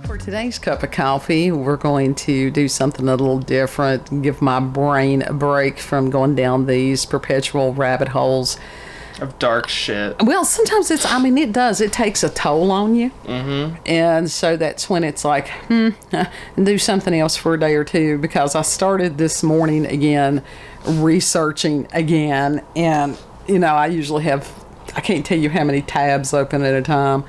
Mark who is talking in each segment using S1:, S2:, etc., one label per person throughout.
S1: For today's cup of coffee, we're going to do something a little different and give my brain a break from going down these perpetual rabbit holes
S2: of dark shit.
S1: Well, sometimes it does. It takes a toll on you.
S2: Mm-hmm.
S1: And so that's when it's like, do something else for a day or two, because I started this morning again, researching again. And, I usually have, I can't tell you how many tabs open at a time.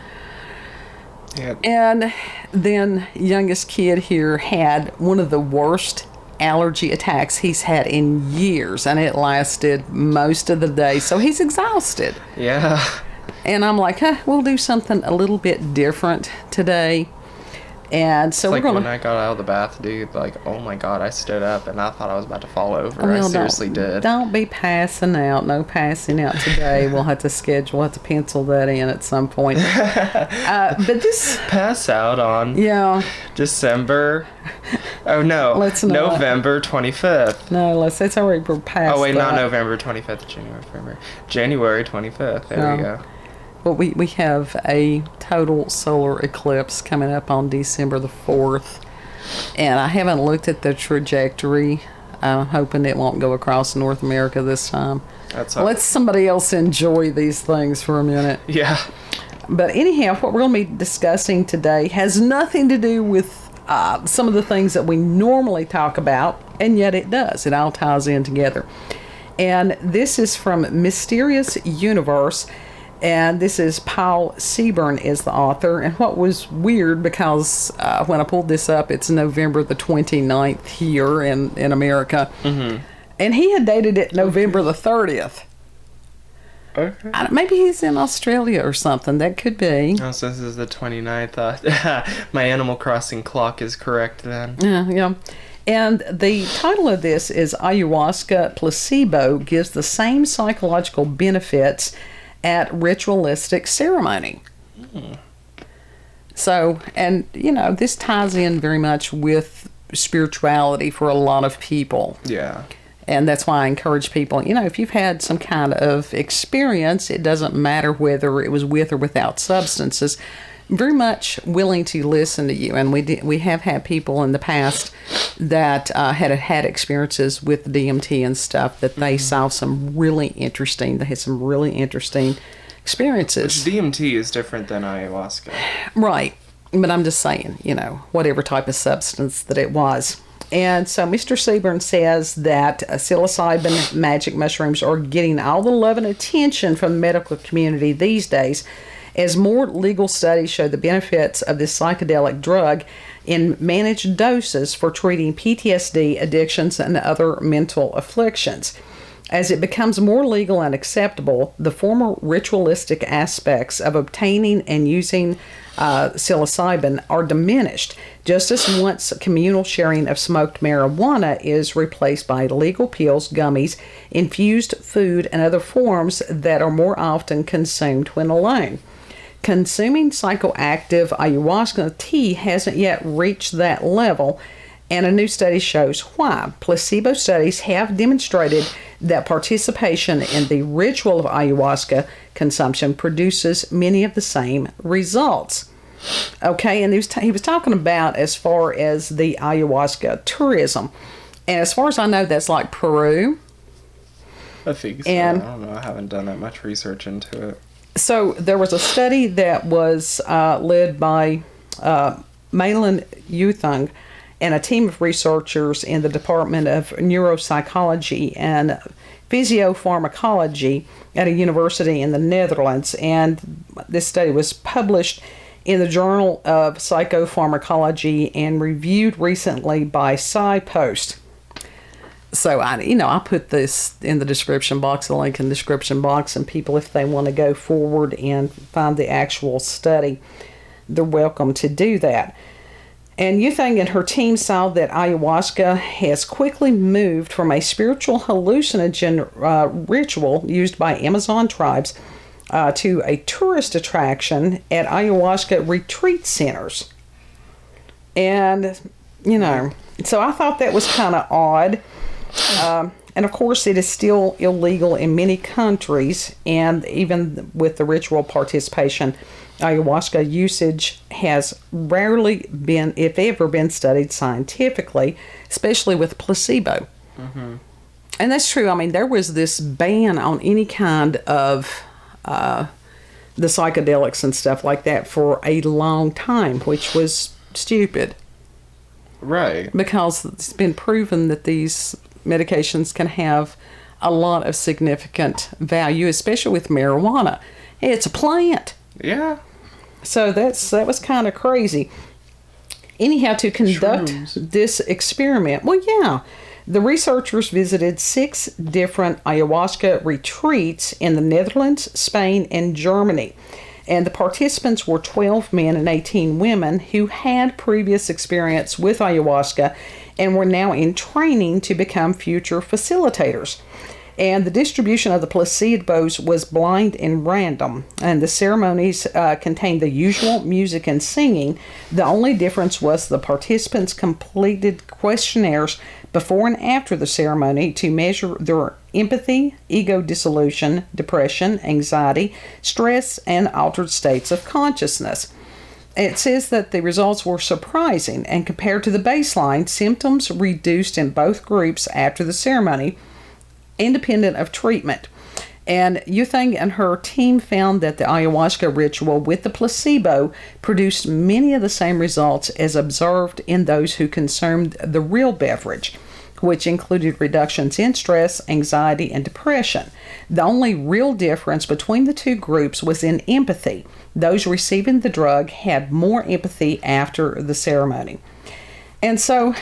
S2: Yeah.
S1: And then youngest kid here had one of the worst allergy attacks he's had in years, and it lasted most of the day, so he's exhausted.
S2: Yeah.
S1: And I'm like, we'll do something a little bit different today. And so
S2: it's
S1: we're
S2: like
S1: gonna.
S2: When I got out of the bath, dude, like, oh my god, I stood up and I thought I was about to fall over. I seriously did.
S1: Don't be passing out. No passing out today. We'll have to pencil that in at some point. But this
S2: pass out on.
S1: Yeah.
S2: December. Oh no.
S1: Let's not.
S2: November 25th.
S1: No, it's already past.
S2: Oh wait,
S1: that.
S2: not November 25th. January 25th. There we go.
S1: Well, we have a total solar eclipse coming up on December the 4th, and I haven't looked at the trajectory. I'm hoping it won't go across North America this time. Let somebody else enjoy these things for a minute.
S2: Yeah.
S1: But anyhow, what we're going to be discussing today has nothing to do with some of the things that we normally talk about, and yet it does. It all ties in together. And this is from Mysterious Universe. And this is Paul Seaburn is the author. And what was weird, because when I pulled this up, it's November the 29th here in America.
S2: Mm-hmm.
S1: And he had dated it November the 30th.
S2: Okay.
S1: Maybe he's in Australia or something. That could be.
S2: Oh, so this is the 29th. My Animal Crossing clock is correct then.
S1: Yeah. And the title of this is Ayahuasca Placebo Gives the Same Psychological Benefits at Ritualistic Ceremony. So, and this ties in very much with spirituality for a lot of people.
S2: Yeah.
S1: And that's why I encourage people, if you've had some kind of experience, it doesn't matter whether it was with or without substances, very much willing to listen to you. And we have had people in the past that had experiences with DMT and stuff that they saw they had some really interesting experiences.
S2: Which DMT is different than ayahuasca.
S1: Right. But I'm just saying, whatever type of substance that it was. And so Mr. Seaburn says that psilocybin magic mushrooms are getting all the love and attention from the medical community these days, as more legal studies show the benefits of this psychedelic drug in managed doses for treating PTSD, addictions, and other mental afflictions. As it becomes more legal and acceptable, the former ritualistic aspects of obtaining and using psilocybin are diminished, just as once communal sharing of smoked marijuana is replaced by legal pills, gummies, infused food, and other forms that are more often consumed when alone. Consuming psychoactive ayahuasca tea hasn't yet reached that level, and a new study shows why. Placebo studies have demonstrated that participation in the ritual of ayahuasca consumption produces many of the same results. Okay, and he was talking about as far as the ayahuasca tourism. And as far as I know, that's like Peru.
S2: I think so. And I don't know. I haven't done that much research into it.
S1: So there was a study that was led by Malin Yuthung and a team of researchers in the Department of Neuropsychology and Physiopharmacology at a university in the Netherlands. And this study was published in the Journal of Psychopharmacology and reviewed recently by SciPost. So I put this in the description box, the link in the description box, and people, if they want to go forward and find the actual study, they're welcome to do that. And Yuthang and her team saw that ayahuasca has quickly moved from a spiritual hallucinogen ritual used by Amazon tribes to a tourist attraction at ayahuasca retreat centers. And, so I thought that was kind of odd. And of course, it is still illegal in many countries, and even with the ritual participation, ayahuasca usage has rarely been, if ever, been studied scientifically, especially with placebo. Mm-hmm. And that's true. I mean, there was this ban on any kind of the psychedelics and stuff like that for a long time, which was stupid.
S2: Right.
S1: Because it's been proven that these medications can have a lot of significant value, especially with marijuana. It's a plant.
S2: Yeah.
S1: So that was kind of crazy. Anyhow, to conduct this experiment, well, yeah, the researchers visited 6 different ayahuasca retreats in the Netherlands, Spain, and Germany. And the participants were 12 men and 18 women who had previous experience with ayahuasca and were now in training to become future facilitators. And the distribution of the placebos was blind and random. And the ceremonies contained the usual music and singing. The only difference was the participants completed questionnaires before and after the ceremony to measure their empathy, ego dissolution, depression, anxiety, stress, and altered states of consciousness. It says that the results were surprising, and compared to the baseline, symptoms reduced in both groups after the ceremony, independent of treatment. And Yuthang and her team found that the ayahuasca ritual with the placebo produced many of the same results as observed in those who consumed the real beverage, which included reductions in stress, anxiety, and depression. The only real difference between the two groups was in empathy. Those receiving the drug had more empathy after the ceremony. And so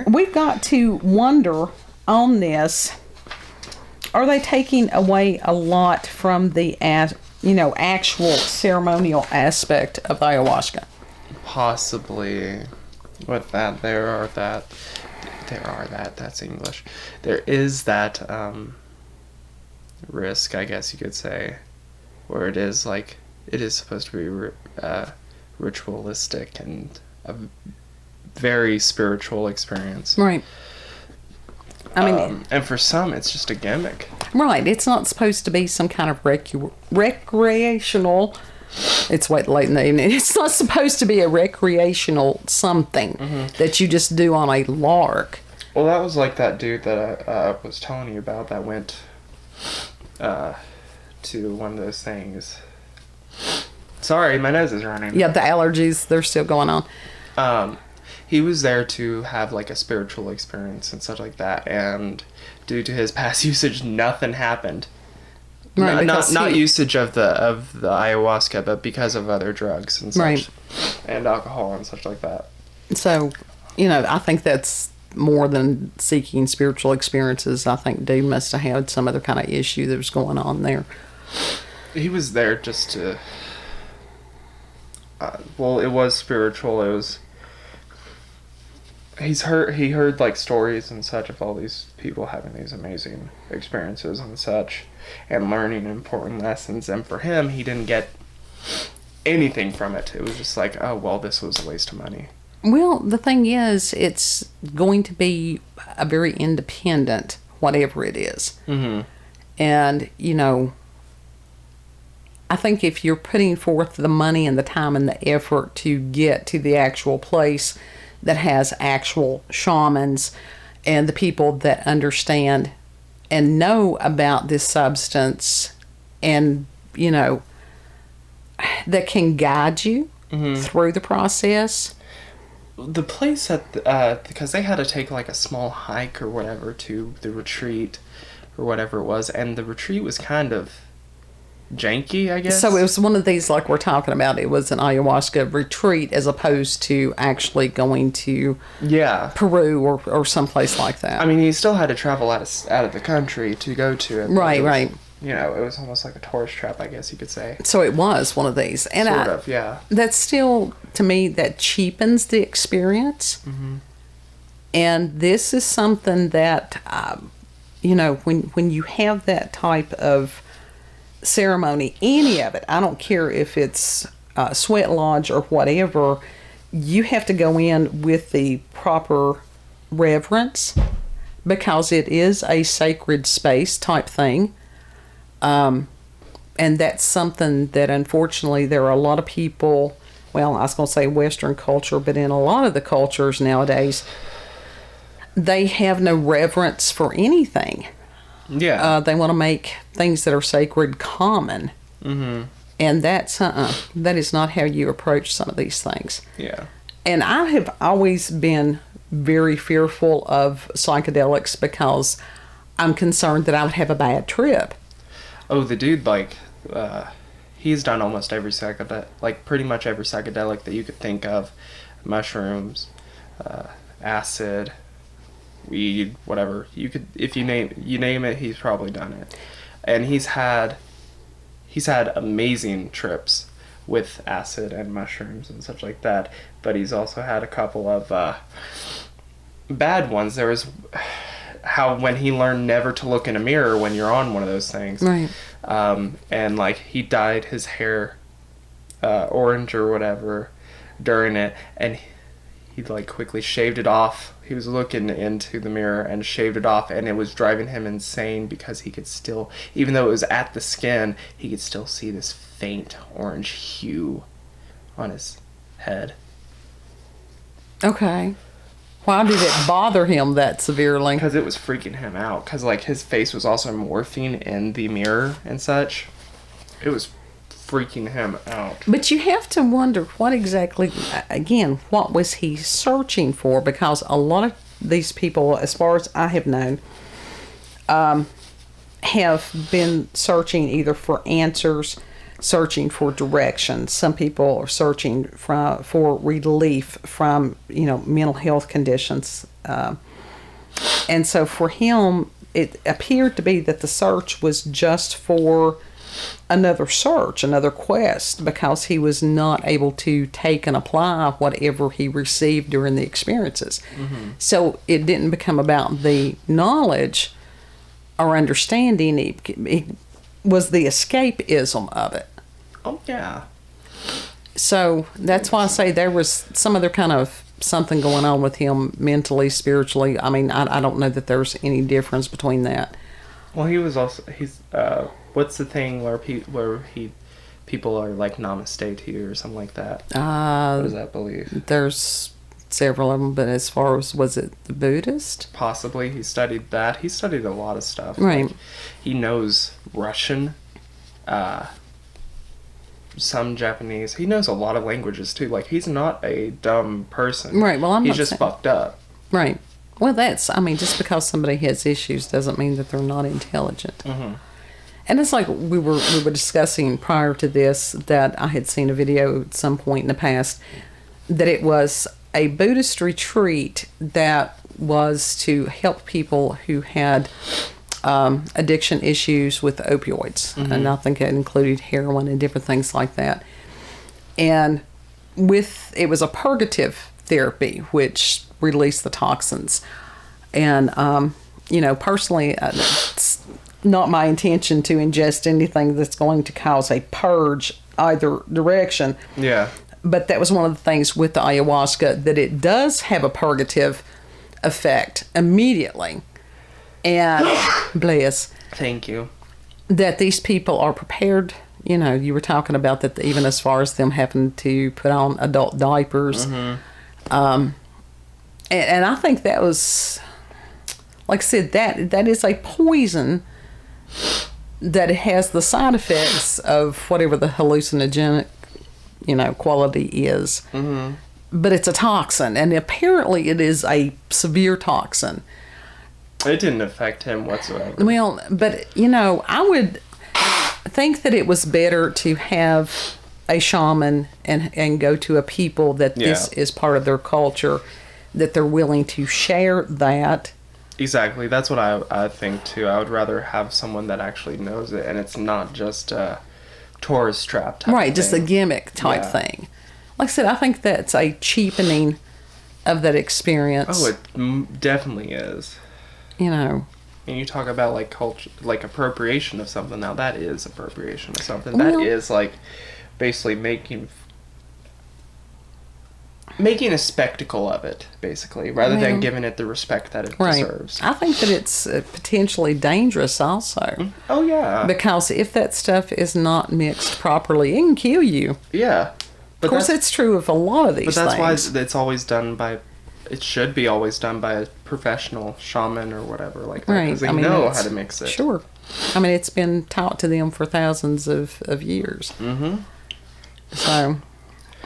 S1: we've got to wonder on this, are they taking away a lot from the actual ceremonial aspect of ayahuasca?
S2: Possibly. With that, that's English. There is that risk, I guess you could say, where it is supposed to be ritualistic and a very spiritual experience.
S1: Right. I mean,
S2: and for some, it's just a gimmick.
S1: Right. It's not supposed to be some kind of recreational. It's late in the evening. It's not supposed to be a recreational something that you just do on a lark.
S2: Well, that was like that dude that I was telling you about that went to one of those things. Sorry, my nose is running.
S1: Yeah, the allergies, they're still going on.
S2: He was there to have like a spiritual experience and such like that, and due to his past usage, nothing happened. Right, not usage of the ayahuasca, but because of other drugs and such, and alcohol and such like that. So,
S1: I think that's more than seeking spiritual experiences. I think dude must have had some other kind of issue that was going on there.
S2: He was there just to. Well, it was spiritual. It was. He heard like stories and such of all these people having these amazing experiences and such, and learning important lessons. And for him, he didn't get anything from it. It was just like, oh well, this was a waste of money.
S1: Well, the thing is, it's going to be a very independent, whatever it is. Mm-hmm. And I think if you're putting forth the money and the time and the effort to get to the actual place that has actual shamans and the people that understand and know about this substance and, that can guide you through the process.
S2: The place because they had to take like a small hike or whatever to the retreat or whatever it was, and the retreat was kind of janky, I guess.
S1: So it was one of these like we're talking about. It was an ayahuasca retreat as opposed to actually going to Peru or someplace like that.
S2: I mean, he still had to travel out of the country to go to it.
S1: Right.
S2: It was almost like a tourist trap, I guess you could say.
S1: So it was one of these. And
S2: sort of, yeah.
S1: That's still, to me, that cheapens the experience. Mm-hmm. And this is something that, when you have that type of ceremony, any of it, I don't care if it's sweat lodge or whatever, you have to go in with the proper reverence because it is a sacred space type thing. And that's something that, unfortunately, there are a lot of people, well, I was going to say Western culture, but in a lot of the cultures nowadays, they have no reverence for anything.
S2: Yeah.
S1: They want to make things that are sacred common.
S2: Mm-hmm.
S1: And that is not how you approach some of these things.
S2: Yeah.
S1: And I have always been very fearful of psychedelics because I'm concerned that I would have a bad trip.
S2: Oh, the dude, like, he's done almost every psychedelic, like, pretty much every psychedelic that you could think of. Mushrooms, acid, weed, whatever. You could, if you name it, he's probably done it. And he's had amazing trips with acid and mushrooms and such like that. But he's also had a couple of bad ones. There was how when he learned never to look in a mirror when you're on one of those things.
S1: Right.
S2: And like he dyed his hair orange or whatever during it, and he like quickly shaved it off. He was looking into the mirror and shaved it off, and it was driving him insane because he could still, even though it was at the skin, he could still see this faint orange hue on his head.
S1: Okay. Why did it bother him that severely?
S2: Because it was freaking him out. Because like his face was also morphing in the mirror and such. It was freaking him out.
S1: But you have to wonder what exactly, again, what was he searching for? Because a lot of these people, as far as I have known, have been searching either for answers, searching for direction. Some people are searching for relief from, mental health conditions. And so for him, it appeared to be that the search was just for another search, another quest, because he was not able to take and apply whatever he received during the experiences. Mm-hmm. So it didn't become about the knowledge or understanding. It was the escapism of it.
S2: Oh, yeah.
S1: So that's why I say there was some other kind of something going on with him mentally, spiritually. I mean, I don't know that there's any difference between that.
S2: Well, he's what's the thing where people are like namaste to you or something like that? What is that belief?
S1: There's several of them, but as far as, was it the Buddhist?
S2: Possibly. He studied that. He studied a lot of stuff.
S1: Right.
S2: Like, he knows Russian, some Japanese. He knows a lot of languages too. Like, he's not a dumb person.
S1: Right. Well,
S2: he's just fucked up.
S1: Right. Well, just because somebody has issues doesn't mean that they're not intelligent. Mm-hmm. And it's like we were discussing prior to this, that I had seen a video at some point in the past that it was a Buddhist retreat that was to help people who had addiction issues with opioids. Mm-hmm. And I think it included heroin and different things like that. And it was a purgative therapy, which released the toxins. And, personally, it's not my intention to ingest anything that's going to cause a purge either direction.
S2: Yeah.
S1: But that was one of the things with the ayahuasca, that it does have a purgative effect immediately. And bless.
S2: Thank you.
S1: That these people are prepared. You were talking about that even as far as them having to put on adult diapers. Mm-hmm. And I think that was, like I said, that is a poison that it has the side effects of whatever the hallucinogenic, quality is. Mm-hmm. But it's a toxin, and apparently it is a severe toxin.
S2: It didn't affect him whatsoever.
S1: Well, but, I would think that it was better to have a shaman and go to a people that this is part of their culture, that they're willing to share that.
S2: Exactly. That's what I think, too. I would rather have someone that actually knows it, and it's not just a tourist trap type
S1: right,
S2: of
S1: just
S2: thing.
S1: a gimmick type thing. Like I said, I think that's a cheapening of that experience.
S2: Oh, it definitely is.
S1: And
S2: you talk about, like, culture, like, appropriation of something. Now, that is appropriation of something. That is, like, basically making... making a spectacle of it, basically, rather than giving it the respect that it deserves.
S1: I think that it's potentially dangerous also.
S2: Oh, yeah.
S1: Because if that stuff is not mixed properly, it can kill you.
S2: Yeah.
S1: But of course, it's true of a lot of these things.
S2: But that's why it's always done by... It should be always done by a professional shaman or whatever like that. Because they know how to mix it.
S1: Sure. I mean, it's been taught to them for thousands of years. Mm-hmm. So...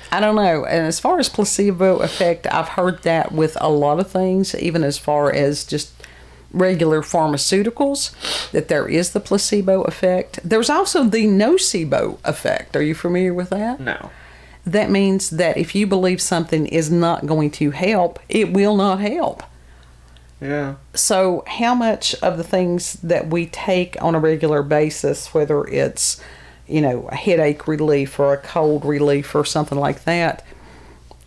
S1: I don't know. And as far as placebo effect, I've heard that with a lot of things, even as far as just regular pharmaceuticals, that there is the placebo effect. There's also the nocebo effect. Are you familiar with that?
S2: No.
S1: That means that if you believe something is not going to help, it will not help.
S2: Yeah.
S1: So how much of the things that we take on a regular basis, whether it's a headache relief or a cold relief or something like that,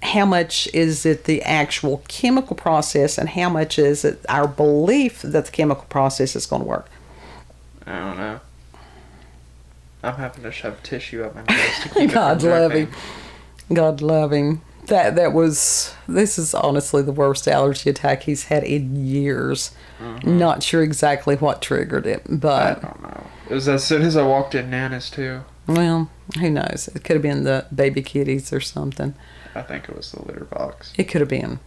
S1: how much is it the actual chemical process and how much is it our belief that the chemical process is going to work?
S2: I don't know. I'm having to shove tissue up my nose to keep
S1: God love him. God love him. This is honestly the worst allergy attack he's had in years. Mm-hmm. Not sure exactly what triggered it, but...
S2: I don't know. It was as soon as I walked in Nana's, too.
S1: Well, who knows? It could have been the baby kitties or something.
S2: I think it was the litter box.
S1: It could have been.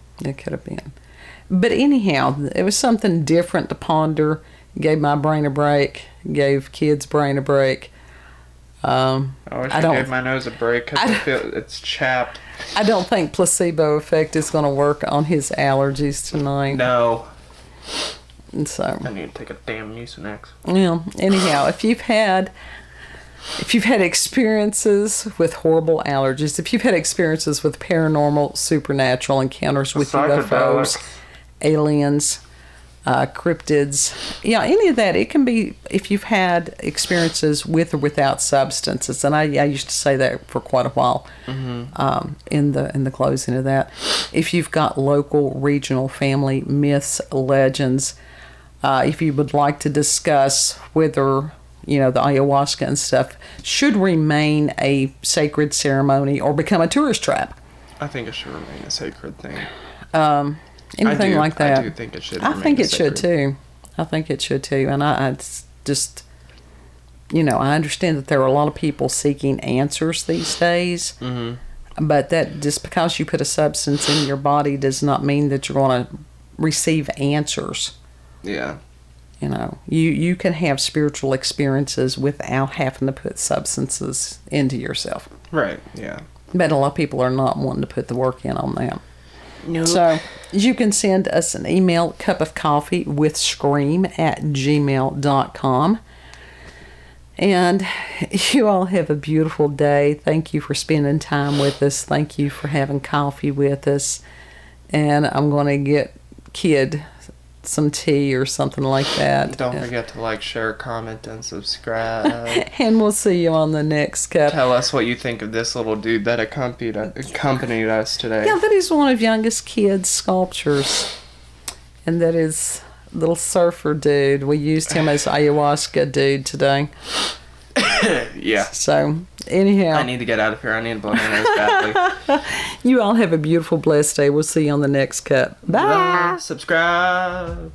S1: But anyhow, it was something different to ponder. Gave my brain a break. Gave kids' brain a break.
S2: I wish I gave my nose a break because I feel it's chapped.
S1: I don't think placebo effect is going to work on his allergies tonight.
S2: No.
S1: And so
S2: I need to take a damn Mucinex.
S1: Well, anyhow, if you've had experiences with horrible allergies, if you've had experiences with paranormal, supernatural encounters with UFOs, aliens, cryptids, any of that, it can be if you've had experiences with or without substances. And I used to say that for quite a while. Mm-hmm. In the closing of that, if you've got local, regional, family myths, legends. If you would like to discuss whether, the ayahuasca and stuff should remain a sacred ceremony or become a tourist trap.
S2: I think it should remain a sacred thing.
S1: Anything like that.
S2: I do think it should
S1: I think it should too. I think it should too. And I just, I understand that there are a lot of people seeking answers these days. Mm-hmm. But that just because you put a substance in your body does not mean that you're going to receive answers.
S2: Yeah.
S1: You can have spiritual experiences without having to put substances into yourself.
S2: Right, yeah.
S1: But a lot of people are not wanting to put the work in on that.
S2: Nope.
S1: So you can send us an email, cupofcoffeewithscream@gmail.com. And you all have a beautiful day. Thank you for spending time with us. Thank you for having coffee with us. And I'm going to get Kid some tea or something like that.
S2: Don't forget to like, share, comment, and subscribe.
S1: And we'll see you on the next cup.
S2: Tell us what you think of this little dude that accompanied us today.
S1: Yeah, that is one of youngest Kid's sculptures. And that is little surfer dude. We used him as ayahuasca dude today.
S2: Yeah.
S1: So, anyhow.
S2: I need to get out of here. I need to blow my nose badly.
S1: You all have a beautiful, blessed day. We'll see you on the next cup. Bye.
S2: Subscribe.